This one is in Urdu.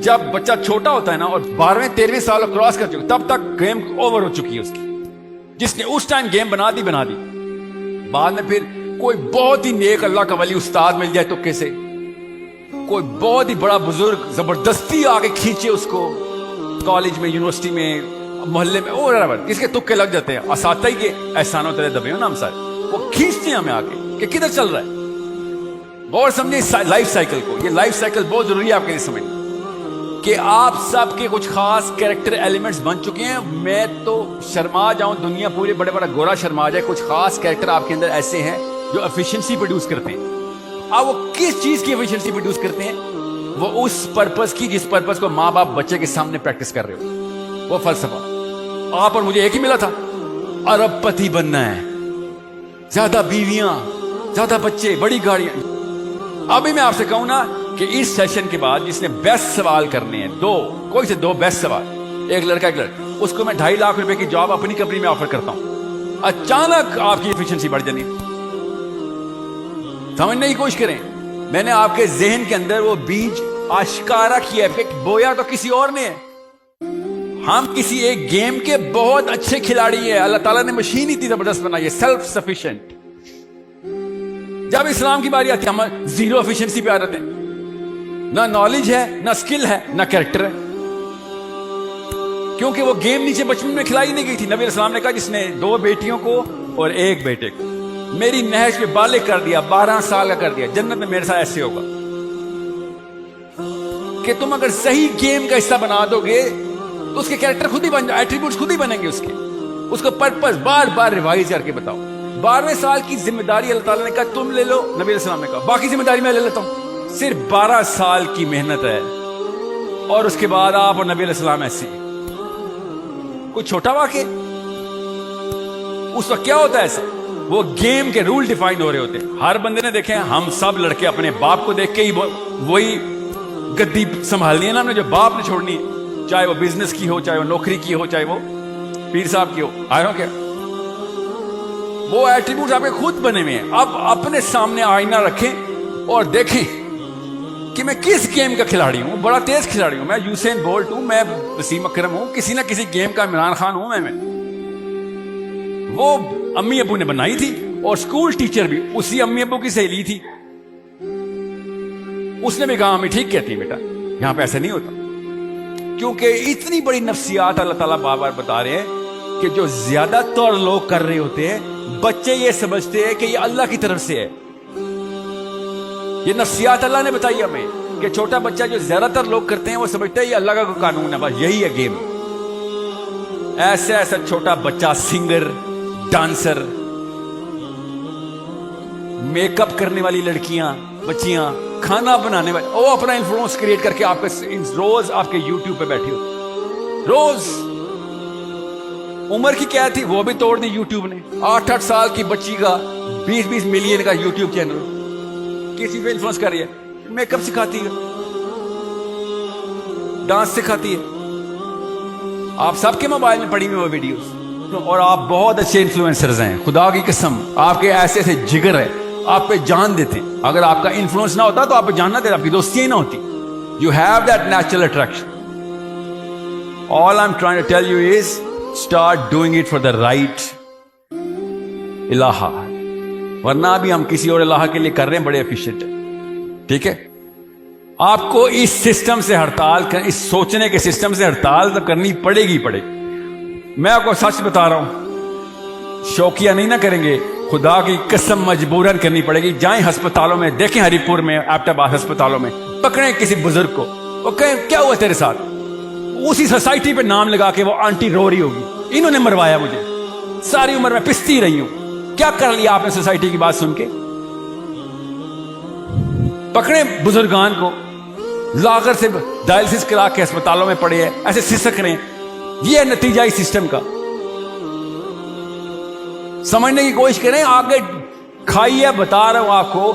جب بچہ چھوٹا ہوتا ہے نا اور 12ویں-13ویں سال کراس کر چکا تب تک گیم اوور ہو چکی ہے اس کی. جس نے اس ٹائم گیم بنا دی بعد میں پھر کوئی بہت ہی نیک اللہ کا ولی استاد مل جائے تکے سے, کوئی بہت ہی بڑا بزرگ زبردستی آگے کھینچے اس کو کالج میں, یونیورسٹی میں, محلے میں, اور کس کے تکے لگ جاتے ہیں. اساتذہ ہی کے احسانوں تلے دبے ہو نا ہم سارے, وہ کھینچتے ہیں ہمیں آگے کہ کدھر چل رہا ہے. غور سمجھے لائف سائیکل کو. یہ لائف سائیکل بہت ضروری ہے آپ کے لیے سمجھنا کہ آپ سب کے کچھ خاص کریکٹر ایلیمنٹس بن چکے ہیں. میں تو شرما جاؤں, دنیا پورے بڑے بڑا گورا شرما جائے, کچھ خاص کریکٹر آپ کے اندر ایسے ہیں جو ایفیشنسی پروڈیوس کرتے ہیں. اب وہ کس چیز کی ایفیشنسی پروڈیوس کرتے ہیں؟ وہ اس پرپس کی جس پرپس کو ماں باپ بچے کے سامنے پریکٹس کر رہے ہو. وہ فلسفہ آپ اور مجھے ایک ہی ملا تھا, ارب پتی بننا ہے, زیادہ بیویاں, زیادہ بچے, بڑی گاڑیاں. ابھی میں آپ سے کہوں نا کہ اس سیشن کے بعد جس نے بیسٹ سوال کرنے ہیں, کوئی سے دو بیسٹ سوال, ایک لڑکا ایک لڑکی, اس کو میں 2.5 لاکھ روپے کی جاب اپنی کمپنی میں آفر کرتا ہوں. اچانک آپ کی ایفیشنسی بڑھ جانی. سمجھنے کی کوشش کریں. میں نے آپ کے ذہن کے اندر وہ بیج آشکارا کیا ہے, بویا تو کسی اور نے ہے. ہم کسی ایک گیم کے بہت اچھے کھلاڑی ہیں. اللہ تعالیٰ نے مشین اتنی زبردست بنائی ہے, سیلف سفیشینٹ. جب اسلام کی باری آتی ہے ہم زیرو ایفیشنسی پہ آ رہتے ہیں. نہ نالج ہے, نہ سکل ہے, نہ کریکٹر ہے. کیونکہ وہ گیم نیچے بچپن میں کھلائی نہیں گئی تھی. نبی علیہ السلام نے کہا جس نے 2 بیٹیوں کو اور 1 بیٹے کو میری نہج پہ بالغ کر دیا, 12 سال کا کر دیا, جنت میں میرے ساتھ ایسے ہوگا. کہ تم اگر صحیح گیم کا حصہ بنا دو گے تو اس کے کریکٹر خود ہی بن جائے, ایٹریبیوٹس خود ہی بنیں گے اس کے. اس کو پرپس بار بار ریوائز کر کے بتاؤ. 12ویں سال کی ذمہ داری اللہ تعالیٰ نے کہا تم لے لو, نبی علیہ السلام نے کہا باقی ذمہ داری میں لے لیتا ہوں. صرف 12 سال کی محنت ہے اور اس کے بعد آپ اور نبی علیہ السلام ایسے. کوئی چھوٹا واقعہ اس وقت کیا ہوتا ہے ایسا؟ وہ گیم کے رول ڈیفائن ہو رہے ہوتے ہیں. ہر بندے نے دیکھے, ہم سب لڑکے اپنے باپ کو دیکھ کے ہی وہی گدی سنبھالنی ہے نا ہم نے جو باپ نے چھوڑنی ہے, چاہے وہ بزنس کی ہو, چاہے وہ نوکری کی ہو, چاہے وہ پیر صاحب کی ہو. آئے کیا وہ ایٹریبیوٹ آپ کے خود بنے ہوئے ہیں. اب اپنے سامنے آئینہ رکھیں اور دیکھیں کہ میں کس گیم کا کھلاڑی ہوں. بڑا تیز کھلاڑی ہوں میں, یوسین بولٹ ہوں میں, وسیم اکرم ہوں, کسی نہ کسی گیم کا عمران خان ہوں میں. وہ امی ابو نے بنائی تھی اور اسکول ٹیچر بھی اسی امی ابو کی سہیلی تھی. اس نے بھی کہا امی ٹھیک کہتی بیٹا, یہاں پہ ایسا نہیں ہوتا. کیونکہ اتنی بڑی نفسیات اللہ تعالیٰ بار بار بتا رہے ہیں کہ جو زیادہ تر لوگ کر رہے ہوتے ہیں, بچے یہ سمجھتے ہیں کہ یہ اللہ کی طرف سے ہے. یہ نفسیات اللہ نے بتائی ہمیں کہ چھوٹا بچہ جو زیادہ تر لوگ کرتے ہیں وہ سمجھتے ہیں یہ اللہ کا کوئی قانون ہے, بس یہی ہے گیم. ایسا چھوٹا بچہ سنگر, ڈانسر, میک اپ کرنے والی لڑکیاں, بچیاں, کھانا بنانے والی, وہ اپنا انفلوئنس کریٹ کر کے آپ کے روز آپ کے یوٹیوب پہ بیٹھی ہوتی. روز عمر کی کیا تھی وہ بھی توڑ دی یوٹیوب نے. 8 سال کی بچی کا 20 ملین کا یوٹیوب چینل, کسی پہ انفلوئنس کر رہی ہے. میک اپ سکھاتی ہے, ڈانس سکھاتی ہے. آپ سب کے موبائل میں پڑی ہوئی وہ ویڈیوز, اور آپ بہت اچھے انفلوئنسرز ہیں. خدا کی قسم آپ کے ایسے ایسے جگر ہے, آپ پہ جان دیتے. اگر آپ کا انفلوئنس نہ ہوتا تو آپ پہ جان نہ دیتے, آپ کی دوستیاں نہ ہوتی. You have that natural attraction. All I'm trying to tell you is start doing it for the right الہ. ورنہ ابھی ہم کسی اور الہ کے لیے کر رہے ہیں, بڑے ایفیشینٹ ہیں. ٹھیک ہے, آپ کو اس سسٹم سے ہڑتال اس سوچنے کے سسٹم سے ہڑتال تو کرنی پڑے گی. میں آپ کو سچ بتا رہا ہوں, شوقیہ نہیں نہ کریں گے, خدا کی قسم مجبوراً کرنی پڑے گی. جائیں ہسپتالوں میں, دیکھیں ہری پور میں, ایبٹ آباد ہسپتالوں میں, پکڑیں کسی بزرگ کو, وہ کہیں کیا ہوا تیرے ساتھ, اسی سوسائٹی پہ نام لگا کے وہ آنٹی رو رہی ہوگی, انہوں نے مروایا مجھے, ساری عمر میں پستی رہی ہوں. کیا کر لیا آپ نے سوسائٹی کی بات سن کے؟ پکڑیں بزرگان کو, لاغر سے ڈائلسس کرا کے ہسپتالوں میں پڑے ہیں, ایسے سسک رہے ہیں. یہ ہے نتیجہ اس سسٹم کا. سمجھنے کی کوشش کریں, آگے کھائیے, بتا رہا ہوں آپ کو.